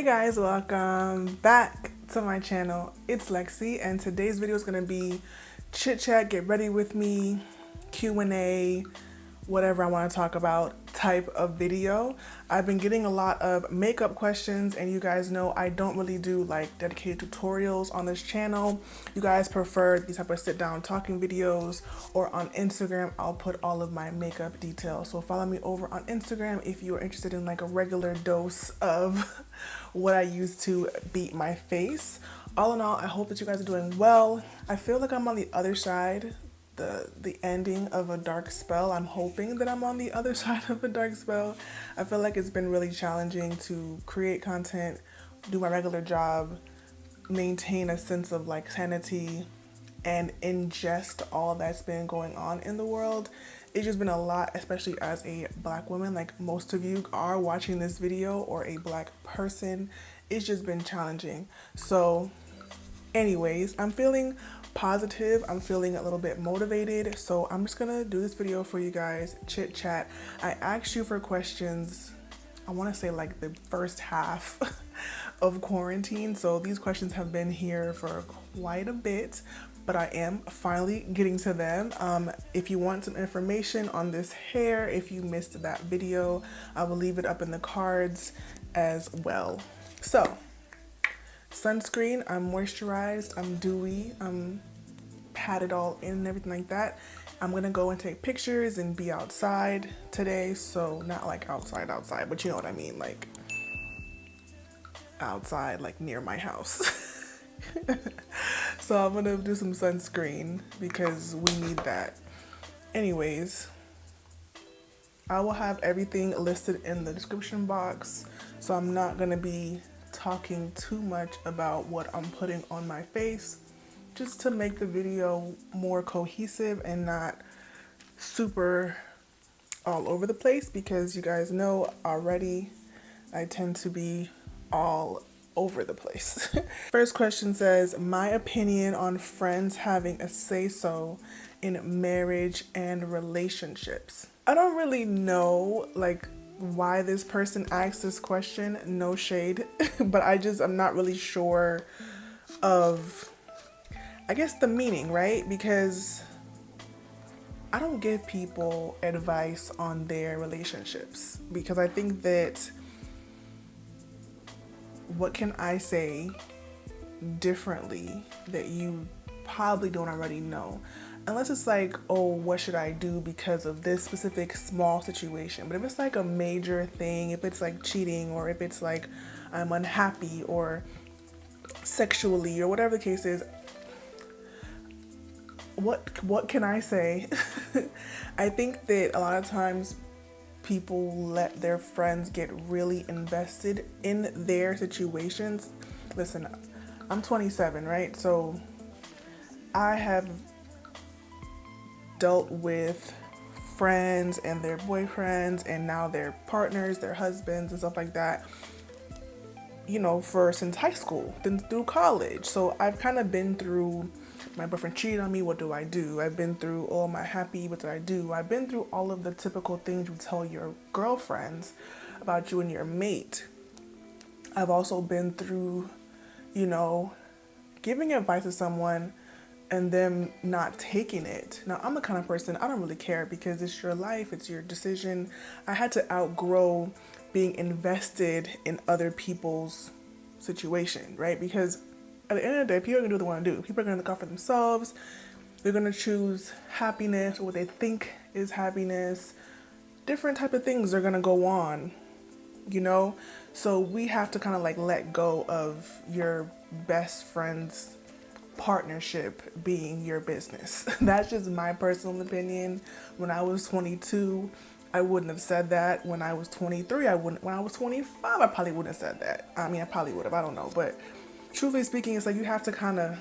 Hey guys, welcome back to my channel. It's Lexi and today's video is going to be chit chat, get ready with me, Q&A, whatever I want to talk about type of video. I've been getting a lot of makeup questions and you guys know I don't really do like dedicated tutorials on this channel. You guys prefer these type of sit down talking videos, or on Instagram I'll put all of my makeup details. So follow me over on Instagram if you are interested in like a regular dose of what I use to beat my face. All in all, I hope that you guys are doing well. I feel like I'm on the other side, the ending of a dark spell. I'm hoping that I'm on the other side of a dark spell. I feel like it's been really challenging to create content, do my regular job, maintain a sense of like sanity, and ingest all that's been going on in the world. It's just been a lot, especially as a Black woman, like most of you are watching this video, or a Black person. It's just been challenging. So anyways, I'm feeling positive, I'm feeling a little bit motivated, so I'm just gonna do this video for you guys, chit chat. I asked you for questions, I want to say like the first half of quarantine, so these questions have been here for quite a bit, but I am finally getting to them. If you want some information on this hair, if you missed that video, I will leave it up in the cards as well. So sunscreen, I'm moisturized, I'm dewy, I'm patted all in and everything like that. I'm gonna go and take pictures and be outside today, so not like outside, but you know what I mean, like outside, like near my house. So I'm gonna do some sunscreen because we need that. Anyways, I will have everything listed in the description box, so I'm not gonna be talking too much about what I'm putting on my face, just to make the video more cohesive and not super all over the place, because you guys know already I tend to be all over the place. First question says, my opinion on friends having a say-so in marriage and relationships. I don't really know like why this person asked this question, no shade, but I'm not really sure of, I guess, the meaning, right? Because I don't give people advice on their relationships, because I think that what can I say differently that you probably don't already know? Unless it's like, oh, what should I do because of this specific small situation? But if it's like a major thing, if it's like cheating, or if it's like I'm unhappy or sexually or whatever the case is, what can I say? I think that a lot of times people let their friends get really invested in their situations. Listen, I'm 27, right? So I have dealt with friends and their boyfriends and now their partners, their husbands and stuff like that, you know, since high school, then through college. So I've kind of been through, my boyfriend cheated on me, what do I do? I've been through, oh, am I happy, what do I do? I've been through all of the typical things you tell your girlfriends about you and your mate. I've also been through, you know, giving advice to someone and them not taking it. Now, I'm the kind of person, I don't really care, because it's your life, it's your decision. I had to outgrow being invested in other people's situation, right? Because at the end of the day, people are gonna do what they wanna do. People are gonna look out for themselves. They're gonna choose happiness, or what they think is happiness. Different type of things are gonna go on, you know? So we have to kind of like let go of your best friend's partnership being your business. That's just my personal opinion. When I was 22, I wouldn't have said that. When I was 23, I wouldn't. When I was 25, I probably wouldn't have said that. I mean, I probably would have, I don't know. But truthfully speaking, it's like you have to kind of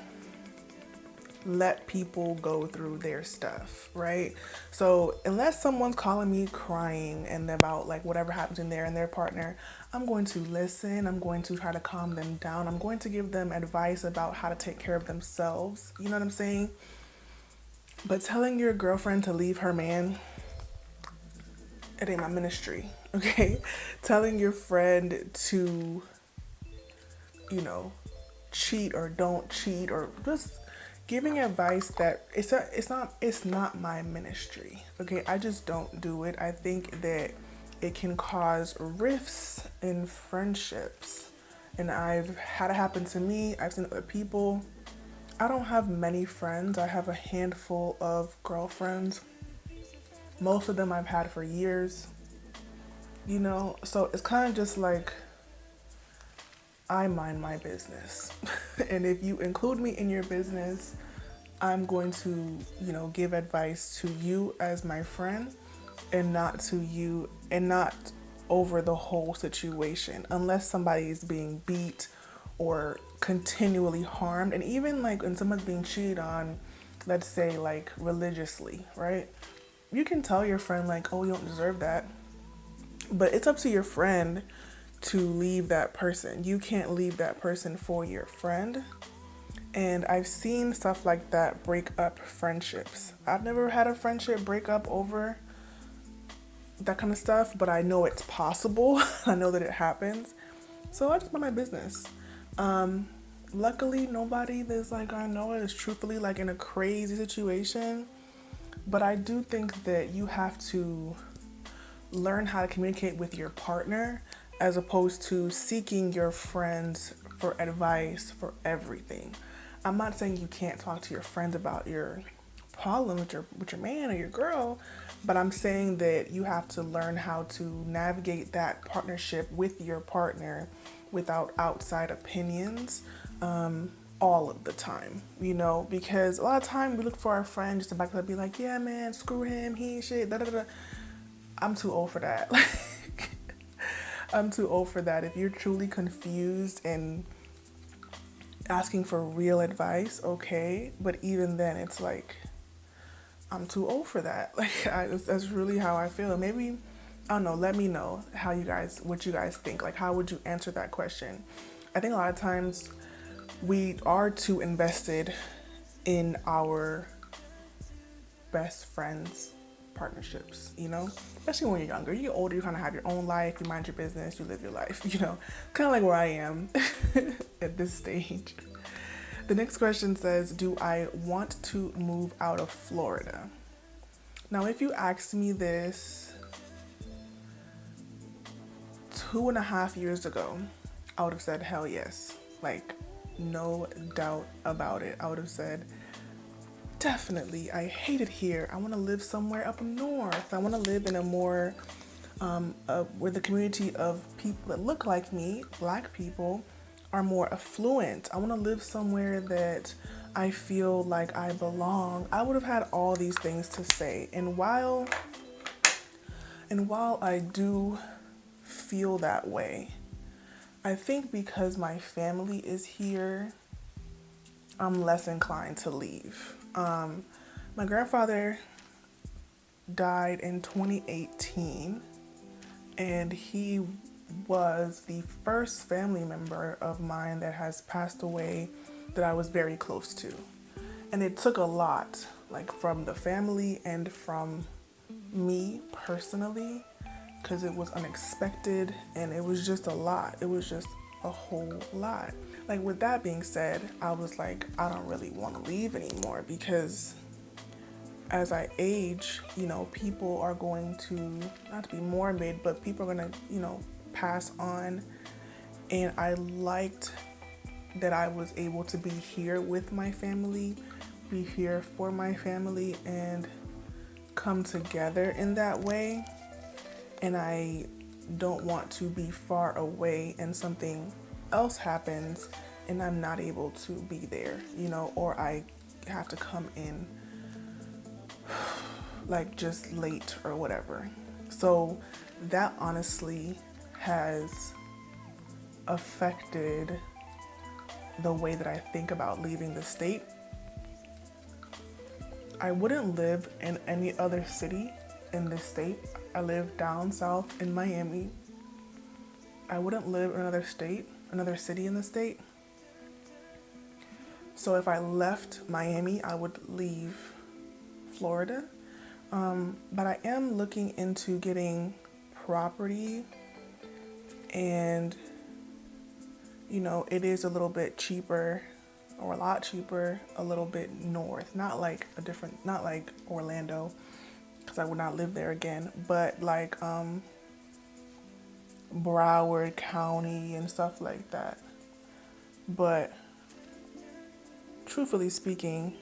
let people go through their stuff, right? So unless someone's calling me crying and about like whatever happens in there and their partner, I'm going to listen. I'm going to try to calm them down. I'm going to give them advice about how to take care of themselves. You know what I'm saying? But telling your girlfriend to leave her man, it ain't my ministry, okay? Telling your friend to cheat or don't cheat, or just giving advice that it's not my ministry. Okay, I just don't do it. I think that it can cause rifts in friendships, and I've had it happen to me. I've seen other people. I don't have many friends. I have a handful of girlfriends. Most of them I've had for years. So it's kind of just like I mind my business. And if you include me in your business, I'm going to, give advice to you as my friend, and not to you, and not over the whole situation, unless somebody is being beat or continually harmed. And even like when someone's being cheated on, let's say like religiously, right? You can tell your friend like, oh, you don't deserve that. But it's up to your friend to leave that person. You can't leave that person for your friend. And I've seen stuff like that break up friendships. I've never had a friendship break up over that kind of stuff, but I know it's possible. I know that it happens. So I just mind my business. Luckily, nobody that's like I know is truthfully like in a crazy situation. But I do think that you have to learn how to communicate with your partner, as opposed to seeking your friends for advice for everything. I'm not saying you can't talk to your friends about your problem with your man or your girl, but I'm saying that you have to learn how to navigate that partnership with your partner without outside opinions all of the time, because a lot of time we look for our friend just to back up and be like, yeah, man, screw him, he ain't shit, da da da. I'm too old for that. I'm too old for that. If you're truly confused and asking for real advice, okay, but even then it's like, I'm too old for that. Like, that's really how I feel. Maybe, I don't know, let me know what you guys think. Like, how would you answer that question? I think a lot of times we are too invested in our best friends' partnerships, especially when you're younger. You get older, you kind of have your own life, you mind your business, you live your life, kind of like where I am at this stage. The next question says, do I want to move out of Florida? Now, if you asked me this 2.5 years ago, I would have said, hell yes. Like, no doubt about it. I would have said, definitely, I hate it here. I want to live somewhere up north. I want to live in a more, where the community of people that look like me, Black people, are more affluent. I want to live somewhere that I feel like I belong. I would have had all these things to say. And while I do feel that way, I think because my family is here, I'm less inclined to leave. My grandfather died in 2018, and he was the first family member of mine that has passed away that I was very close to. And it took a lot, like from the family and from me personally, because it was unexpected and it was just a lot. It was just a whole lot. Like, with that being said, I was like, I don't really want to leave anymore, because as I age, people are going to, not to be morbid, but people are going to, pass on. And I liked that I was able to be here with my family, be here for my family, and come together in that way. And I don't want to be far away and something else happens and I'm not able to be there, or I have to come in like just late or whatever. So that honestly has affected the way that I think about leaving the state. I wouldn't live in any other city in this state. I live down south in Miami. I wouldn't live in another state, another city in the state. So if I left Miami, I would leave Florida. But I am looking into getting property and you know, it is a little bit cheaper, or a lot cheaper, a little bit north. Not like not like Orlando, because I would not live there again, but like Broward County and stuff like that. But truthfully speaking,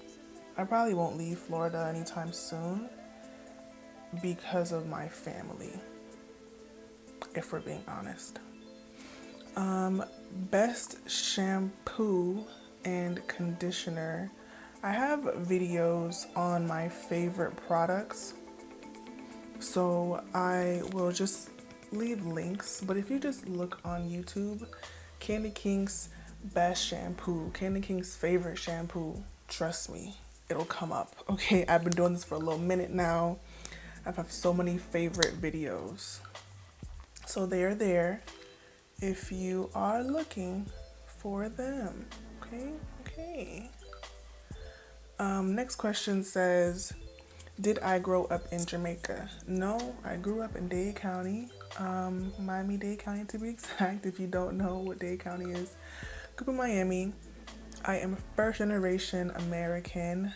I probably won't leave Florida anytime soon because of my family, if we're being honest. Best shampoo and conditioner. I have videos on my favorite products, so I will just leave links. But if you just look on YouTube, KandidKinks best shampoo, KandidKinks favorite shampoo, trust me, it'll come up. Okay, I've been doing this for a little minute now. I've had so many favorite videos, so they are there if you are looking for them. Okay. Next question says, did I grow up in Jamaica? No, I grew up in Dade County, Miami-Dade County to be exact. If you don't know what Dade County is, Cooper, Miami. I am first generation American.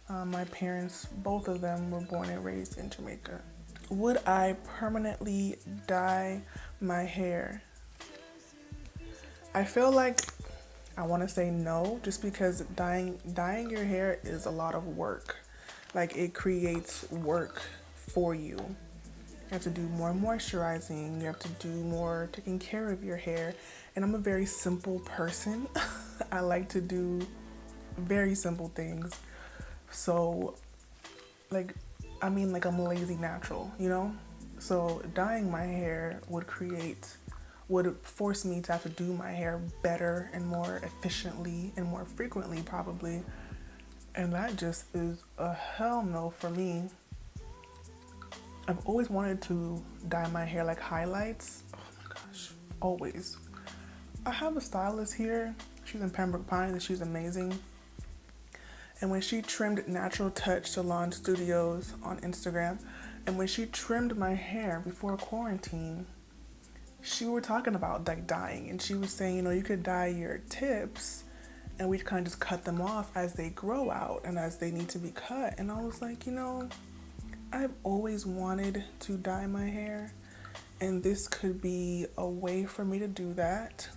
My parents, both of them, were born and raised in Jamaica. Would I permanently dye my hair? I feel like I want to say no, just because dyeing your hair is a lot of work. Like, it creates work for you. You have to do more moisturizing, you have to do more taking care of your hair. And I'm a very simple person. I like to do very simple things. So, like, I'm a lazy natural, you know? So dyeing my hair would force me to have to do my hair better and more efficiently and more frequently, probably. And that just is a hell no for me. I've always wanted to dye my hair like highlights. Oh my gosh, always. I have a stylist here. She's in Pembroke Pines and she's amazing. And when she trimmed Natural Touch Salon Studios on Instagram, and when she trimmed my hair before quarantine, she were talking about like dyeing, and she was saying, you know, you could dye your tips and we kind of just cut them off as they grow out and as they need to be cut. And I was like, you know, I've always wanted to dye my hair, and this could be a way for me to do that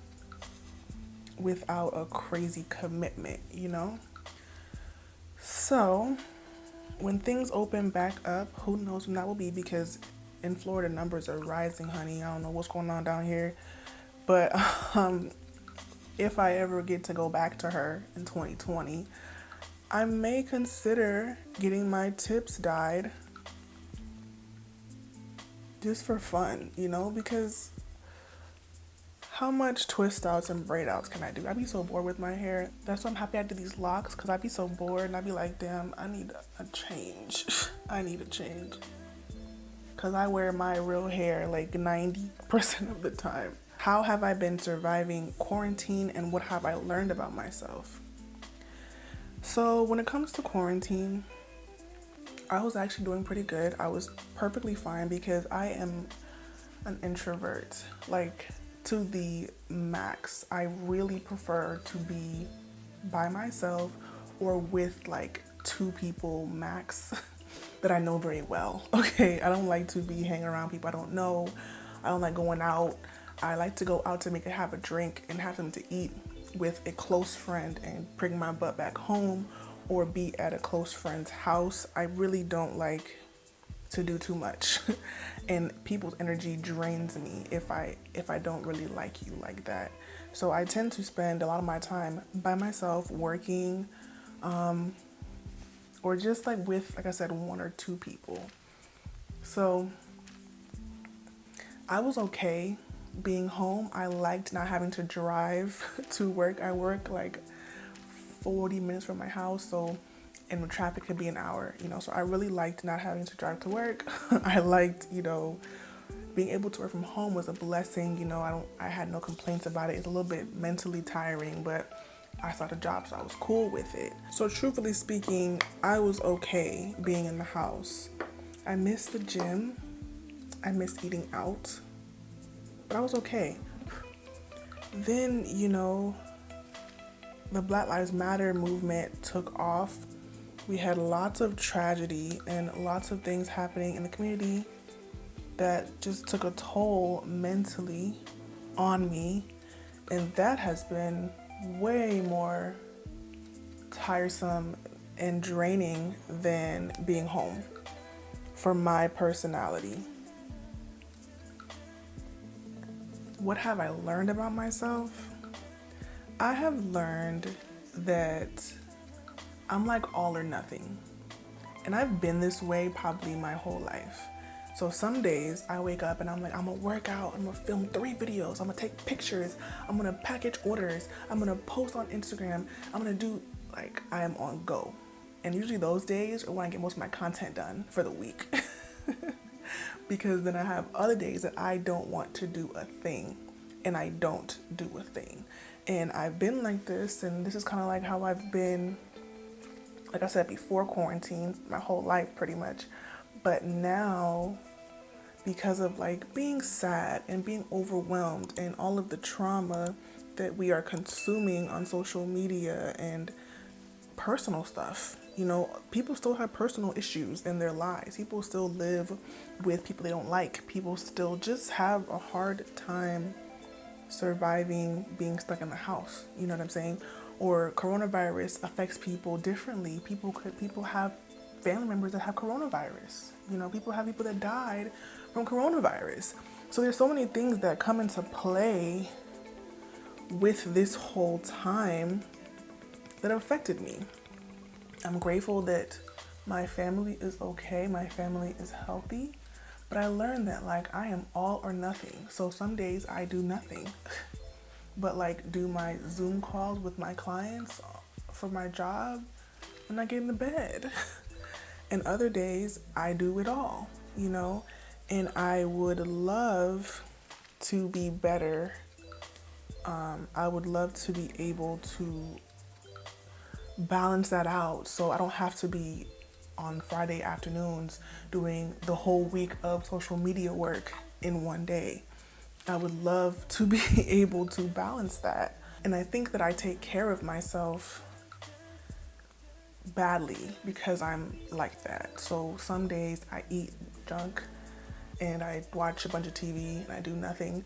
without a crazy commitment, you know? So when things open back up, who knows when that will be, because in Florida numbers are rising, honey. I don't know what's going on down here, but if I ever get to go back to her in 2020, I may consider getting my tips dyed just for fun, you know, because how much twist outs and braid outs can I do? I'd be so bored with my hair. That's why I'm happy I did these locks, because I'd be so bored and I'd be like, damn, I need a change. I need a change. Because I wear my real hair like 90% of the time. How have I been surviving quarantine, and what have I learned about myself? So when it comes to quarantine, I was actually doing pretty good. I was perfectly fine because I am an introvert, like to the max. I really prefer to be by myself or with like 2 people max that I know very well. Okay, I don't like to be hanging around people I don't know. I don't like going out. I like to go out to have a drink and have something to eat with a close friend and bring my butt back home, or be at a close friend's house. I really don't like to do too much and people's energy drains me if I don't really like you like that. So I tend to spend a lot of my time by myself working, or just like with, like I said, 1 or 2 people. So I was okay being home. I liked not having to drive to work. I work like 40 minutes from my house, so, and the traffic could be an hour, you know, so I really liked not having to drive to work. I liked, you know, being able to work from home was a blessing, you know. I had no complaints about it. It's a little bit mentally tiring, but I started a job, so I was cool with it. So truthfully speaking, I was okay being in the house. I missed the gym. I missed eating out, but I was okay. Then, you know, the Black Lives Matter movement took off. We had lots of tragedy and lots of things happening in the community that just took a toll mentally on me. And that has been way more tiresome and draining than being home for my personality. What have I learned about myself? I have learned that I'm like all or nothing. And I've been this way probably my whole life. So some days I wake up and I'm like, I'm gonna work out, I'm gonna film 3 videos, I'm gonna take pictures, I'm gonna package orders, I'm gonna post on Instagram, I'm gonna do, like, I am on go. And usually those days are when I get most of my content done for the week. Because then I have other days that I don't want to do a thing, and I don't do a thing. And I've been like this, and this is kind of like how I've been, like I said, before quarantine, my whole life pretty much. But now, because of like being sad and being overwhelmed and all of the trauma that we are consuming on social media and personal stuff, you know, people still have personal issues in their lives. People still live with people they don't like. People still just have a hard time surviving being stuck in the house. You know what I'm saying? Or coronavirus affects people differently. People have family members that have coronavirus. You know, people have people that died from coronavirus. So there's so many things that come into play with this whole time that affected me. I'm grateful that my family is okay, my family is healthy, but I learned that like I am all or nothing. So some days I do nothing, but like do my Zoom calls with my clients for my job and I get into bed. And other days I do it all, you know, and I would love to be better. I would love to be able to balance that out so I don't have to be on Friday afternoons doing the whole week of social media work in one day. I would love to be able to balance that. And I think that I take care of myself badly because I'm like that. So some days I eat junk and I watch a bunch of TV and I do nothing.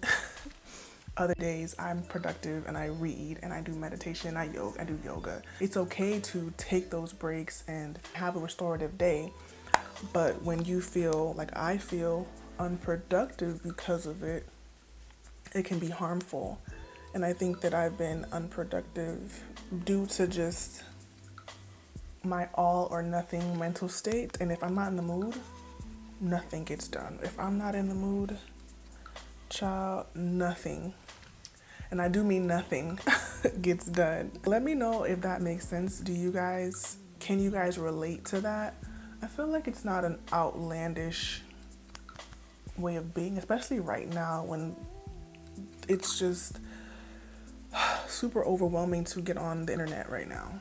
Other days I'm productive and I read and I do meditation, I do yoga. It's okay to take those breaks and have a restorative day, but when you feel like I feel unproductive because of it, it can be harmful. And I think that I've been unproductive due to just my all or nothing mental state. And if I'm not in the mood, nothing gets done. If I'm not in the mood, child, nothing. And I do mean nothing gets done. Let me know if that makes sense. Can you guys relate to that? I feel like it's not an outlandish way of being, especially right now when it's just super overwhelming to get on the internet right now.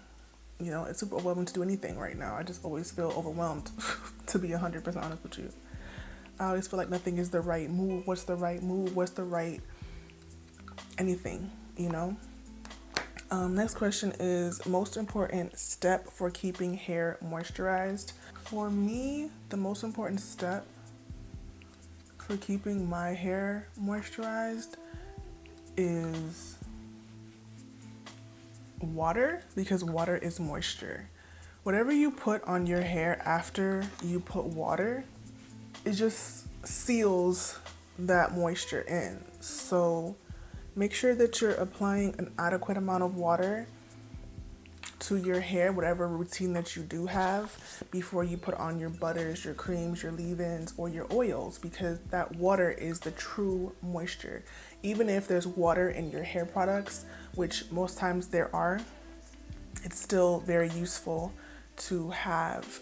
You know, it's super overwhelming to do anything right now. I just always feel overwhelmed, to be 100% honest with you. I always feel like nothing is the right move. What's the right move? What's the right anything, you know? Next question is, most important step for keeping hair moisturized? For me, the most important step for keeping my hair moisturized is water, because water is moisture. Whatever you put on your hair after you put water, it just seals that moisture in. So make sure that you're applying an adequate amount of water to your hair, whatever routine that you do have, before you put on your butters, your creams, your leave-ins, or your oils, because that water is the true moisture. Even if there's water in your hair products, which most times there are, it's still very useful to have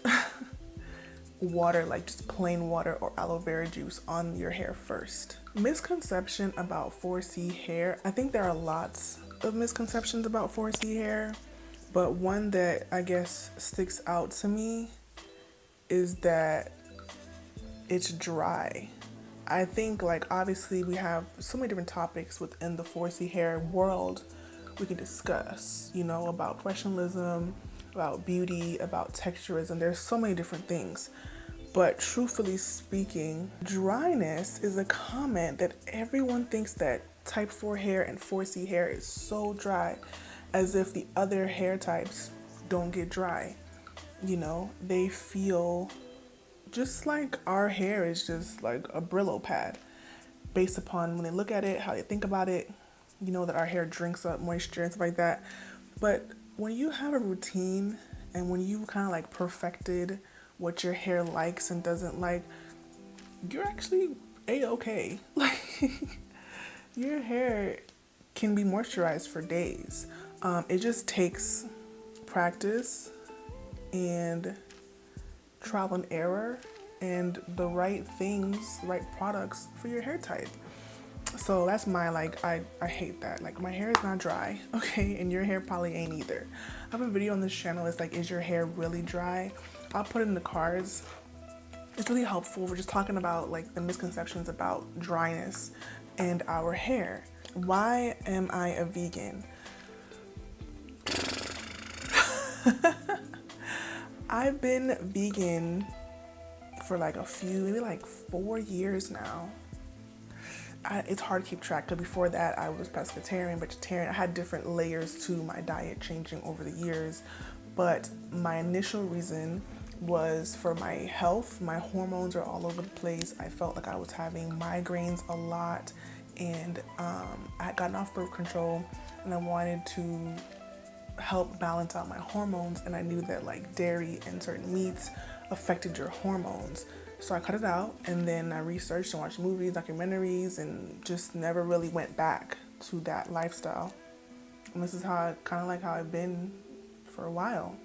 water, like just plain water or aloe vera juice on your hair first. Misconception about 4C hair. I think there are lots of misconceptions about 4C hair, but one that I guess sticks out to me is that it's dry. I think like obviously we have so many different topics within the 4C hair world we can discuss, you know, about professionalism, about beauty, about texturism. There's so many different things. But truthfully speaking, dryness is a comment that everyone thinks that type 4 hair and 4C hair is so dry, as if the other hair types don't get dry. You know, they feel just like our hair is just like a Brillo pad, based upon when they look at it, how they think about it, you know, that our hair drinks up moisture and stuff like that. But when you have a routine and when you kind of like perfected what your hair likes and doesn't like, you're actually a-okay. Like, your hair can be moisturized for days. It just takes practice and trial and error and the right things, right products for your hair type. So that's my like, I hate that. Like, my hair is not dry, okay? And your hair probably ain't either. I have a video on this channel. It's like, is your hair really dry? I'll put it in the cards. It's really helpful. We're just talking about like the misconceptions about dryness and our hair. Why am I a vegan? I've been vegan for like maybe like 4 years now. It's hard to keep track because before that I was pescatarian, vegetarian. I had different layers to my diet changing over the years. But my initial reason was for my health. My hormones are all over the place. I felt like I was having migraines a lot, and I had gotten off birth control, and I wanted to help balance out my hormones, and I knew that like dairy and certain meats affected your hormones. So I cut it out, and then I researched and watched movies, documentaries, and just never really went back to that lifestyle. And this is how I've been for a while.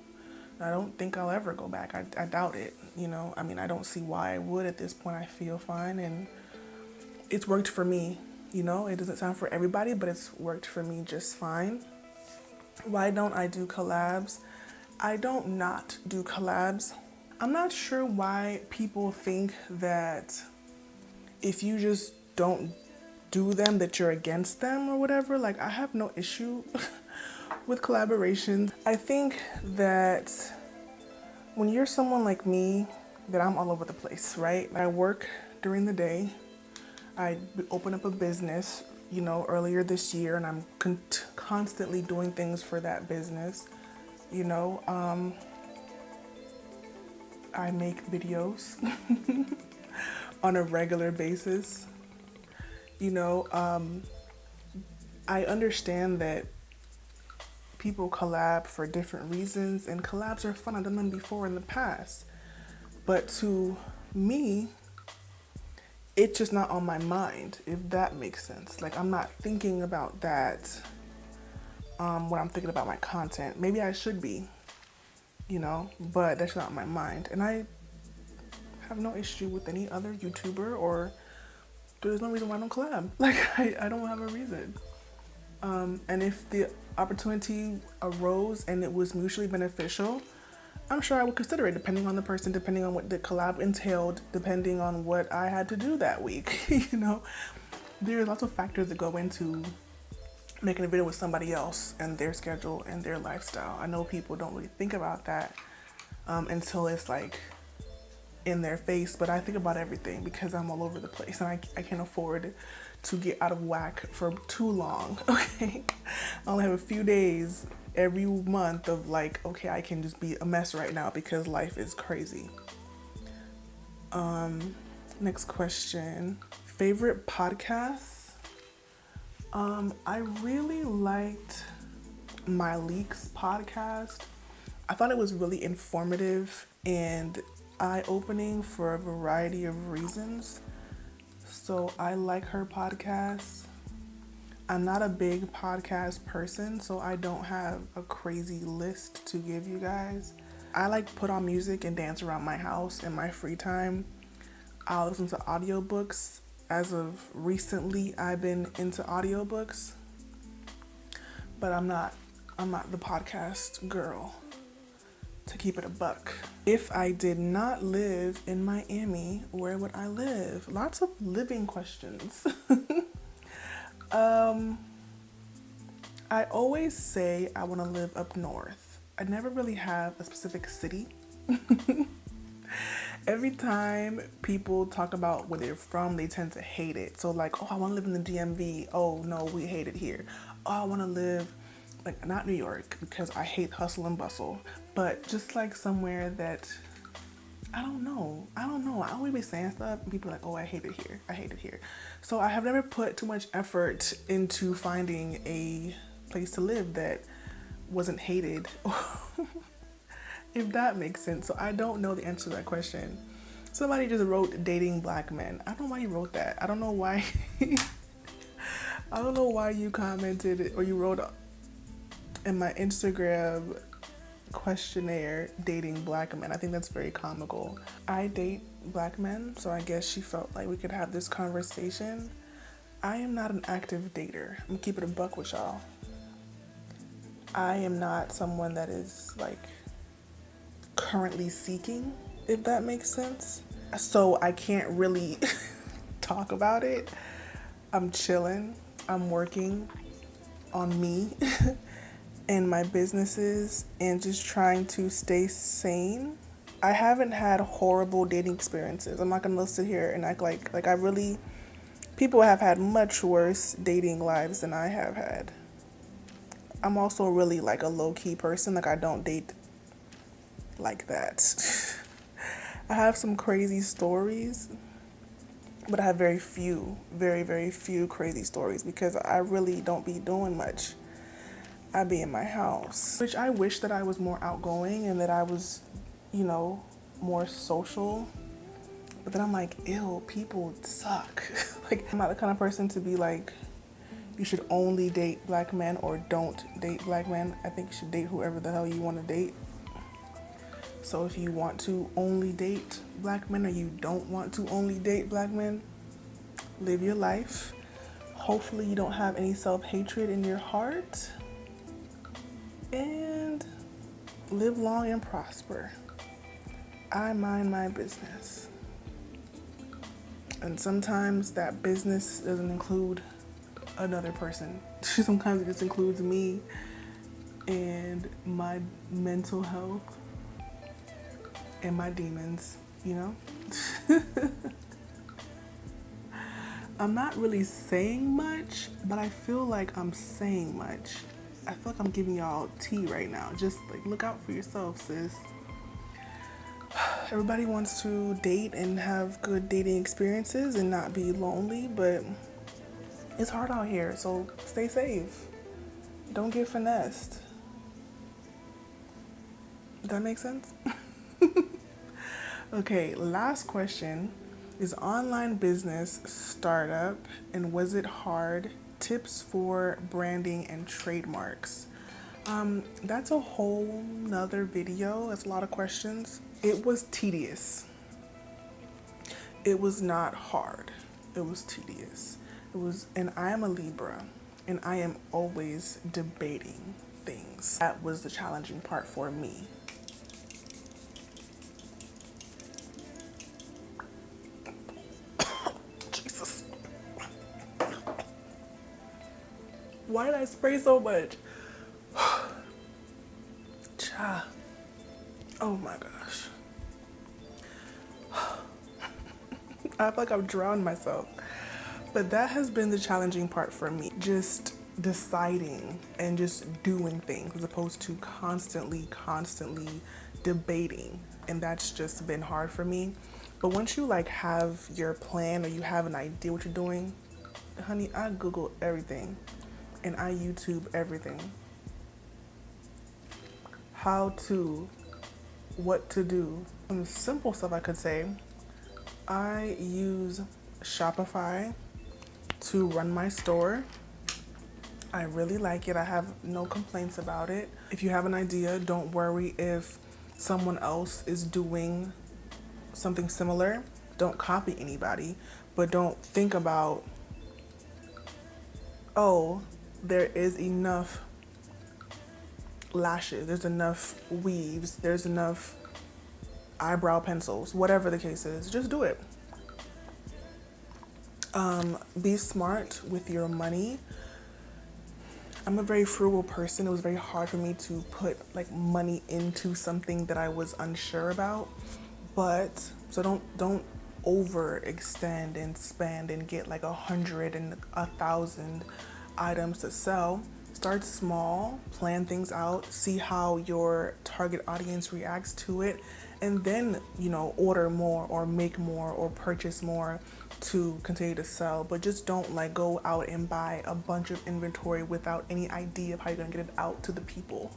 I don't think I'll ever go back. I doubt it, you know. I mean, I don't see why I would at this point. I feel fine, and it's worked for me, you know. It doesn't sound for everybody, but it's worked for me just fine. Why don't I do collabs? I don't not do collabs. I'm not sure why people think that if you just don't do them that you're against them or whatever. Like, I have no issue with collaboration. I think that when you're someone like me, that I'm all over the place, right? I work during the day. I open up a business, you know, earlier this year, and I'm constantly doing things for that business, you know. I make videos on a regular basis, you know. I understand that people collab for different reasons, and collabs are fun. I've done them before in the past, but to me, it's just not on my mind, if that makes sense. Like, I'm not thinking about that when I'm thinking about my content. Maybe I should be, you know, but that's not my mind. And I have no issue with any other YouTuber, or there's no reason why I don't collab. Like, I don't have a reason. And if the opportunity arose and it was mutually beneficial, I'm sure I would consider it, depending on the person, depending on what the collab entailed, depending on what I had to do that week. You know, there's lots of factors that go into making a video with somebody else and their schedule and their lifestyle. I know people don't really think about that until it's like in their face, but I think about everything because I'm all over the place, and I can't afford to get out of whack for too long, okay? I only have a few days every month of like, okay, I can just be a mess right now because life is crazy. Next question. Favorite podcasts? I really liked Myleek's podcast. I thought it was really informative and eye-opening for a variety of reasons. So I like her podcast. I'm not a big podcast person, so I don't have a crazy list to give you guys. I like put on music and dance around my house in my free time. I'll listen to audiobooks. As of recently, I've been into audiobooks, but I'm not the podcast girl, to keep it a buck. If I did not live in Miami, where would I live? Lots of living questions. I always say I want to live up north. I never really have a specific city. Every time people talk about where they're from, they tend to hate it. So like, oh, I want to live in the DMV. Oh no, we hate it here. Oh, I want to live, like, not New York because I hate hustle and bustle, but just like somewhere that, I don't know. I always be saying stuff and people are like, oh, I hate it here. I hate it here. So I have never put too much effort into finding a place to live that wasn't hated. If that makes sense. So I don't know the answer to that question. Somebody just wrote dating black men. I don't know why you wrote that. I don't know why. I don't know why you commented it or you wrote in my Instagram questionnaire dating black men. I think that's very comical. I date black men, so I guess she felt like we could have this conversation. I am not an active dater. I'm gonna keep it a buck with y'all. I am not someone that is like currently seeking, if that makes sense. So I can't really talk about it. I'm chilling. I'm working on me and my businesses and just trying to stay sane. I haven't had horrible dating experiences. I'm not gonna sit here and act like I really, people have had much worse dating lives than I have had. I'm also really like a low-key person. Like I don't date like that. I have some crazy stories, but I have very few, very few crazy stories because I really don't be doing much. I be in my house, which I wish that I was more outgoing and that I was, you know, more social. But then I'm like, ew, people suck. Like, I'm not the kind of person to be like, you should only date black men or don't date black men. I think you should date whoever the hell you want to date. So if you want to only date black men or you don't want to only date black men, live your life. Hopefully you don't have any self-hatred in your heart. And live long and prosper. I mind my business. And sometimes that business doesn't include another person. Sometimes it just includes me and my mental health and my demons, you know? I'm not really saying much, but I feel like I'm saying much. I feel like I'm giving y'all tea right now. Just like, look out for yourself, sis. Everybody wants to date and have good dating experiences and not be lonely, but it's hard out here, so stay safe. Don't get finessed. Does that make sense? Okay, last question. Is online business startup and was it hard? Tips for branding and trademarks. That's a whole nother video. That's a lot of questions. It was tedious. It was not hard. It was tedious. And I am a Libra and I am always debating things. That was the challenging part for me. Jesus. Why did I spray so much? Cha. Oh my gosh. I feel like I've drowned myself. But that has been the challenging part for me. Just deciding and just doing things as opposed to constantly debating. And that's just been hard for me. But once you like have your plan or you have an idea what you're doing, honey, I Google everything and I YouTube everything. How to, what to do. Some simple stuff I could say. I use Shopify to run my store. I really like it. I have no complaints about it. If you have an idea, don't worry if someone else is doing something similar. Don't copy anybody, but don't think about, oh, there is enough lashes, there's enough weaves, there's enough eyebrow pencils, whatever the case is, just do it. Be smart with your money. I'm a very frugal person. It was very hard for me to put like money into something that I was unsure about. But so don't overextend and spend and get like 100 and 1,000 items to sell. Start small, plan things out, see how your target audience reacts to it, and then, you know, order more or make more or purchase more to continue to sell. But just don't like go out and buy a bunch of inventory without any idea of how you're gonna get it out to the people.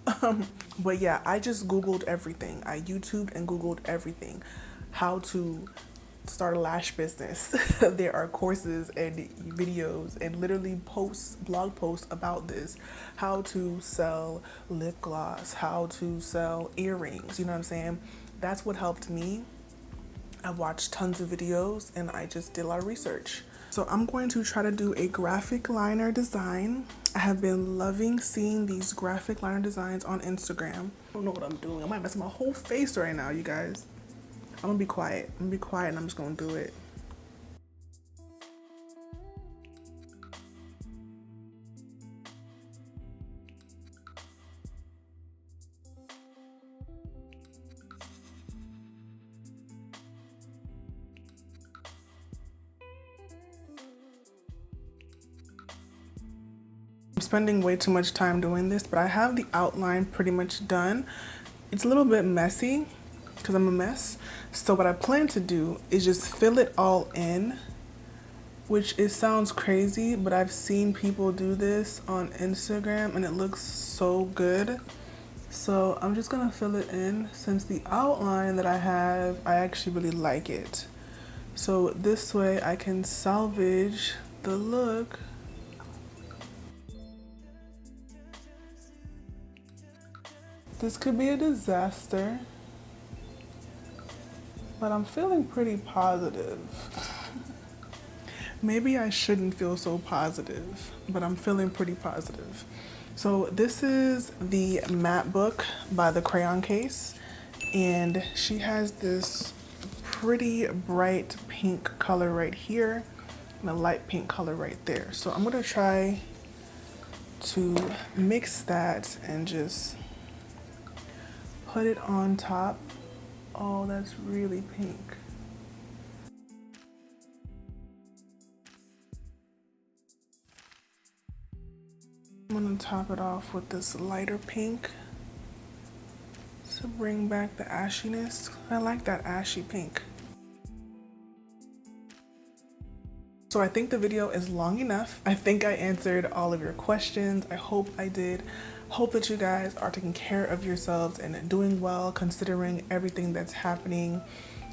But yeah, I just Googled everything. I YouTubed and Googled everything. How to start a lash business. There are courses and videos and literally posts, blog posts about this. How to sell lip gloss, how to sell earrings, you know what I'm saying? That's what helped me. I watched tons of videos and I just did a lot of research. So I'm going to try to do a graphic liner design. I have been loving seeing these graphic liner designs on Instagram. I don't know what I'm doing. I might mess my whole face right now, you guys. I'm gonna be quiet. I'm gonna be quiet and I'm just gonna do it. I'm spending way too much time doing this, but I have the outline pretty much done. It's a little bit messy because I'm a mess. So what I plan to do is just fill it all in, which it sounds crazy, but I've seen people do this on Instagram and it looks so good. So I'm just gonna fill it in since the outline that I have, I actually really like it. So this way I can salvage the look. This could be a disaster, but I'm feeling pretty positive. Maybe I shouldn't feel so positive, but I'm feeling pretty positive. So this is the matte book by the Crayon case, and she has this pretty bright pink color right here and a light pink color right there. So I'm gonna try to mix that and just put it on top. Oh, that's really pink. I'm gonna top it off with this lighter pink to bring back the ashiness. I like that ashy pink. So I think the video is long enough. I think I answered all of your questions. I hope I did. Hope that you guys are taking care of yourselves and doing well considering everything that's happening.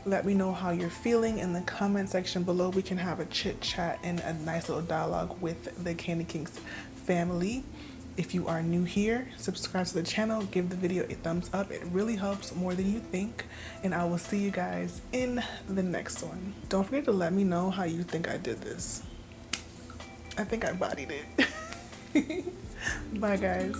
Let me know how you're feeling in the comment section below. We can have a chit chat and a nice little dialogue with the KandidKinks family. If you are new here, subscribe to the channel, give the video a thumbs up. It really helps more than you think. And I will see you guys in the next one. Don't forget to let me know how you think I did this. I think I bodied it. Bye guys.